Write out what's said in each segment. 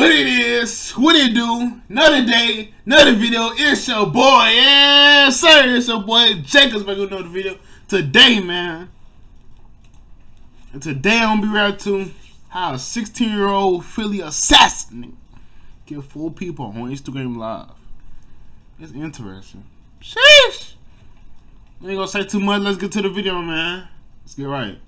What it is, what it do, another day, another video, it's your boy, yes sir, it's your boy, Jclutch back with another video, today man, and today I'm gonna be reacting to how a 16-year-old Philly assassin killed 4 people on Instagram Live. It's interesting, sheesh, I ain't gonna say too much, let's get to the video man, let's get right.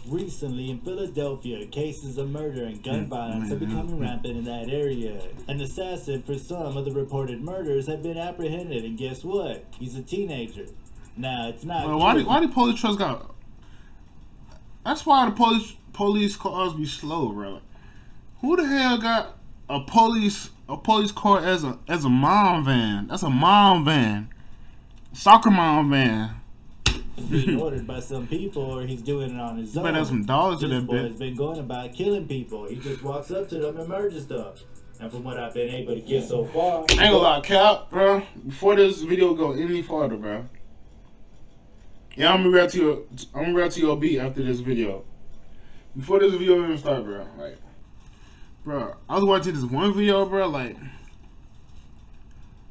Recently in Philadelphia, cases of murder and gun violence are becoming rampant in that area. An assassin for some of the reported murders have been apprehended, and guess what? He's a teenager. Now, it's not why the police trucks got... That's why the police cars be slow, bro. Who the hell got a police car as a mom van? That's a mom van. Soccer mom van. Being ordered by some people, or he's doing it on his own. But there's some dollars in that bit. This boy's been going about killing people. He just walks up to them and murders them. And from what I've been able to get so far, I ain't gonna lie, Cap, bro. Before this video go any farther, bro. Yeah, I'm gonna react to your beat after this video. Before this video even start, bro. Like, bro, I was watching this one video, bro. Like,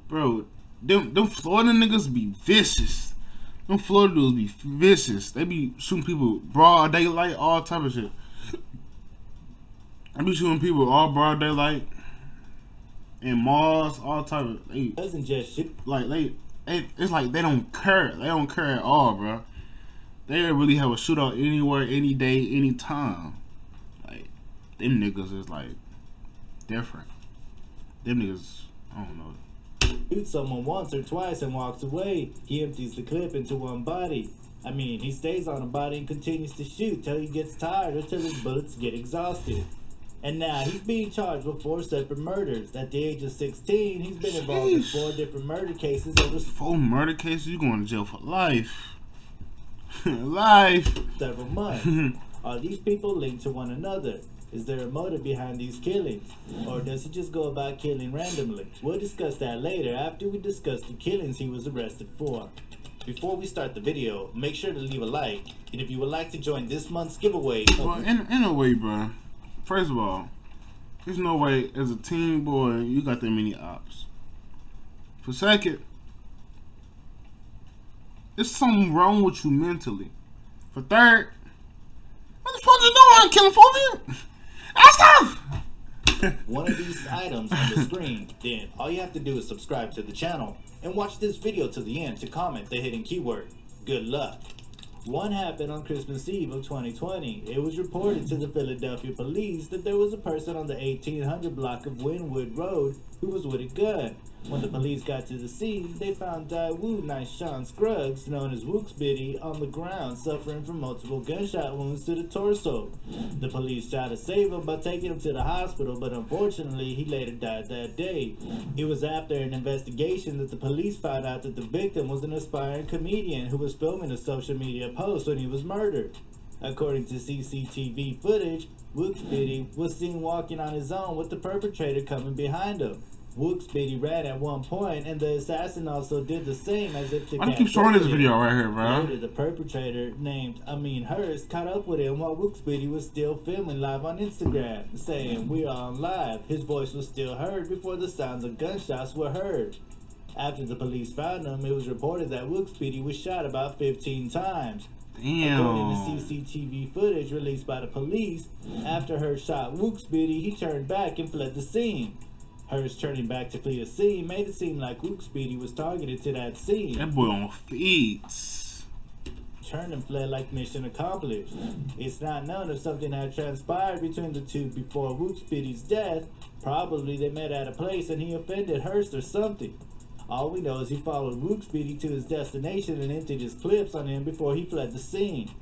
bro, them Florida niggas be vicious. Them Florida dudes be vicious. They be shooting people broad daylight, all type of shit. They be shooting people all broad daylight in malls, all type of. They doesn't just shoot. Like it's like they don't care. They don't care at all, bro. They really have a shootout anywhere, any day, any time. Like them niggas is like different. Them niggas, I don't know. Shoots someone once or twice and walks away. He empties the clip into one body. I mean, he stays on a body and continues to shoot till he gets tired or till his bullets get exhausted. And now he's being charged with 4 separate murders. At the age of 16, he's been involved in 4 different murder cases over 4 murder cases? You going to jail for life. Life. Several months. Are these people linked to one another? Is there a motive behind these killings? Or does he just go about killing randomly? We'll discuss that later after we discuss the killings he was arrested for. Before we start the video, make sure to leave a like. And if you would like to join this month's giveaway... Well, in a way, bro. First of all, there's no way as a teen boy you got that many ops. For second, there's something wrong with you mentally. For third, what the fuck you doing? Killing 4 people? One of these items on the screen, then all you have to do is subscribe to the channel and watch this video to the end to comment the hidden keyword. Good luck. One happened on Christmas Eve of 2020. It was reported to the Philadelphia police that there was a person on the 1800 block of Wynwood Road who was with a gun. When the police got to the scene, they found Daewoo Sean Scruggs, known as Wooks Biddy, on the ground suffering from multiple gunshot wounds to the torso. The police tried to save him by taking him to the hospital, but unfortunately he later died that day. It was after an investigation that the police found out that the victim was an aspiring comedian who was filming a social media post when he was murdered. According to CCTV footage, Wooks Biddy was seen walking on his own with the perpetrator coming behind him. Wooks Biddy ran at one point, and the assassin also did the same as if to I keep showing this video right here, bro. Later, the perpetrator, named Hurst, caught up with him while Wooks Biddy was still filming live on Instagram, saying, "We are on live." His voice was still heard before the sounds of gunshots were heard. After the police found him, it was reported that Wooks Biddy was shot about 15 times. Damn. According to CCTV footage released by the police, after Hurst shot Wooks Biddy, he turned back and fled the scene. Hurst turning back to flee the scene made it seem like Wooks Biddy was targeted to that scene. That boy on feet. Turned and fled like mission accomplished. It's not known if something had transpired between the two before Wooks Biddy's death. Probably they met at a place and he offended Hurst or something. All we know is he followed Wooks Biddy to his destination and emptied his clips on him before he fled the scene.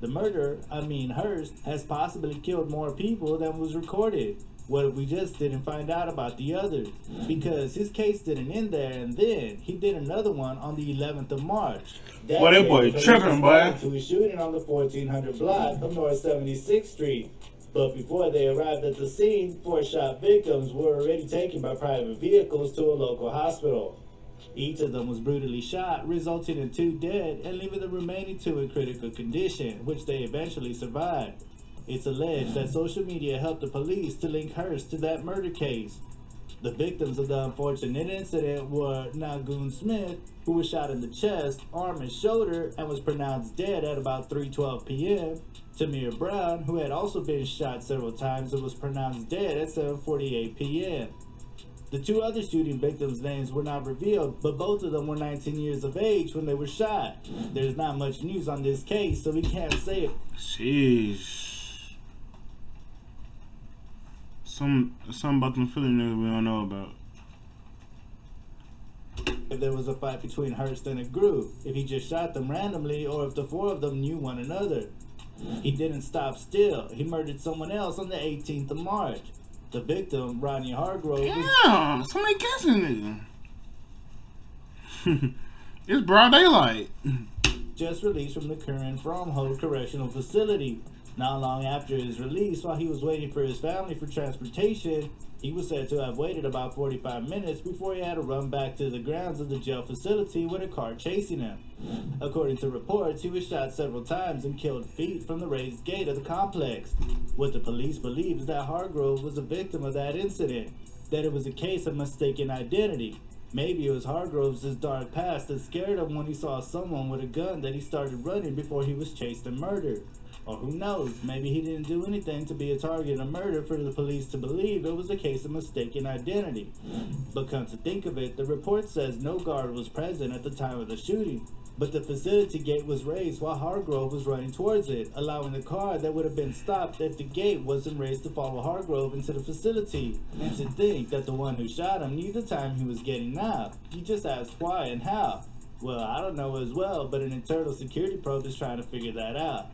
The murderer, Hurst, has possibly killed more people than was recorded. What if we just didn't find out about the others? Because his case didn't end there, and then he did another one on the 11th of March. Well, that boy tripping, boy. To a shooting on the 1400 block of North 76th Street. But before they arrived at the scene, 4 shot victims were already taken by private vehicles to a local hospital. Each of them was brutally shot, resulting in 2 dead and leaving the remaining 2 in critical condition, which they eventually survived. It's alleged that social media helped the police to link Hurst to that murder case. The victims of the unfortunate incident were Nagoon Smith, who was shot in the chest, arm, and shoulder and was pronounced dead at about 3:12 p.m. Tamir Brown, who had also been shot several times and was pronounced dead at 7:48 p.m. The two other shooting victims' names were not revealed, but both of them were 19 years of age when they were shot. There's not much news on this case, so we can't say it. Sheesh. Something about them Philly niggas we don't know about. If there was a fight between Hurst and a group, if he just shot them randomly, or if the four of them knew one another. He didn't stop still. He murdered someone else on the 18th of March. The victim, Rodney Hargrove. Damn, somebody guessing nigga. It's broad daylight. Just released from the current Fromhold Correctional Facility. Not long after his release, while he was waiting for his family for transportation, he was said to have waited about 45 minutes before he had to run back to the grounds of the jail facility with a car chasing him. According to reports, he was shot several times and killed feet from the raised gate of the complex. What the police believe is that Hargrove was a victim of that incident, that it was a case of mistaken identity. Maybe it was Hargrove's dark past that scared him when he saw someone with a gun that he started running before he was chased and murdered. Or who knows, maybe he didn't do anything to be a target of murder for the police to believe it was a case of mistaken identity. But come to think of it, the report says no guard was present at the time of the shooting, but the facility gate was raised while Hargrove was running towards it, allowing the car that would have been stopped if the gate wasn't raised to follow Hargrove into the facility. And to think that the one who shot him knew the time he was getting out. You just asked why and how. Well, I don't know as well, but an internal security probe is trying to figure that out.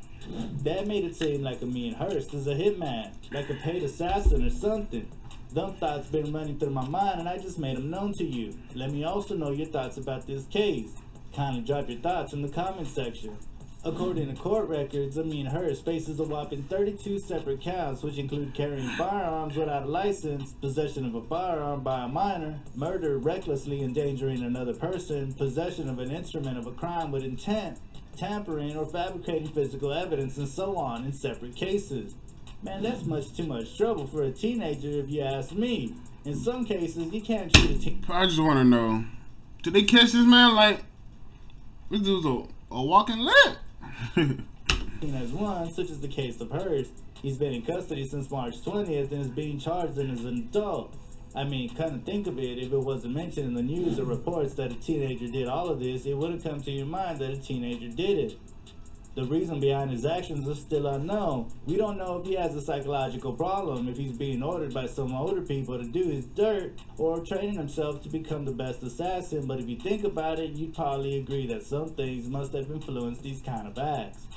That made it seem like me and Hurst is a hitman, like a paid assassin or something. Them thoughts been running through my mind and I just made them known to you. Let me also know your thoughts about this case. Kindly drop your thoughts in the comment section. According to court records, Hurst faces a whopping 32 separate counts, which include carrying firearms without a license, possession of a firearm by a minor, murder recklessly endangering another person, possession of an instrument of a crime with intent, tampering or fabricating physical evidence, and so on in separate cases. Man, that's much too much trouble for a teenager if you ask me. In some cases, you can't treat a teenager. I just want to know, did they catch this man like this dude's a walking limp? As one, such as the case of Hurst. He's been in custody since March 20th and is being charged as an adult. I mean, kind of think of it, if it wasn't mentioned in the news or reports that a teenager did all of this, it would have come to your mind that a teenager did it. The reason behind his actions is still unknown. We don't know if he has a psychological problem, if he's being ordered by some older people to do his dirt, or training himself to become the best assassin, but if you think about it, you'd probably agree that some things must have influenced these kind of acts.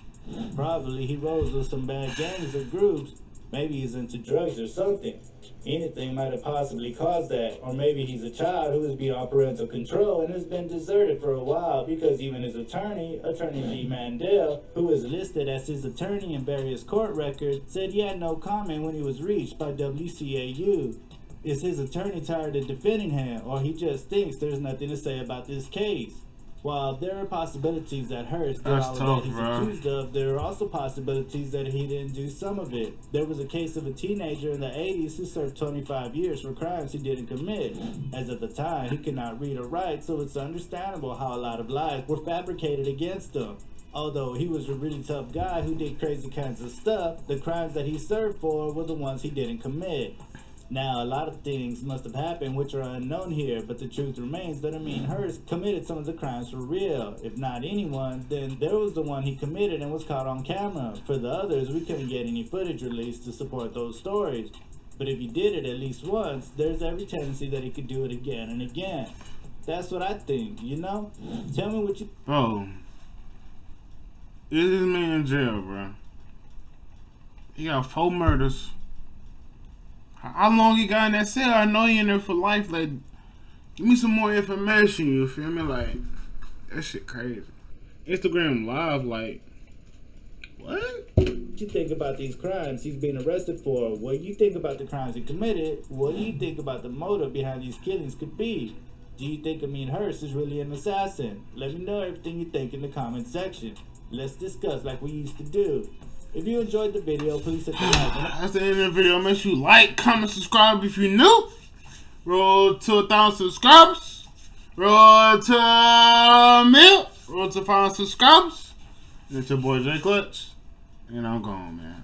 Probably he rolls with some bad gangs or groups. Maybe he's into drugs or something. Anything might have possibly caused that. Or maybe he's a child who is beyond parental control and has been deserted for a while, because even his attorney, Attorney Lee Mandel, who is listed as his attorney in various court records, said he had no comment when he was reached by WCAU. Is his attorney tired of defending him, or he just thinks there's nothing to say about this case? While there are possibilities that Hurst did all that he's accused of, there are also possibilities that he didn't do some of it. There was a case of a teenager in the 80s who served 25 years for crimes he didn't commit, as at the time he could not read or write, so it's understandable how a lot of lies were fabricated against him. Although he was a really tough guy who did crazy kinds of stuff, the crimes that he served for were the ones he didn't commit. Now, a lot of things must have happened which are unknown here, but the truth remains that Hurst committed some of the crimes for real. If not anyone, then there was the one he committed and was caught on camera. For the others, we couldn't get any footage released to support those stories. But if he did it at least once, there's every tendency that he could do it again and again. That's what I think, you know? Tell me what you... Bro, is this man in jail, bro? He got 4 murders. How long he got in that cell? I know he in there for life. Like, give me some more information, you feel me? Like, that shit crazy. Instagram Live, like, what? What you think about these crimes he's being arrested for? What do you think about the crimes he committed? What do you think about the motive behind these killings could be? Do you think Hurst is really an assassin? Let me know everything you think in the comment section. Let's discuss like we used to do. If you enjoyed the video, please hit the like button. That's the end of the video. Make sure you like, comment, subscribe if you're new. Roll to 1,000 subscribers. Roll to a mil. Roll to 500 subscribers. And it's your boy Jclutch. And I'm gone, man.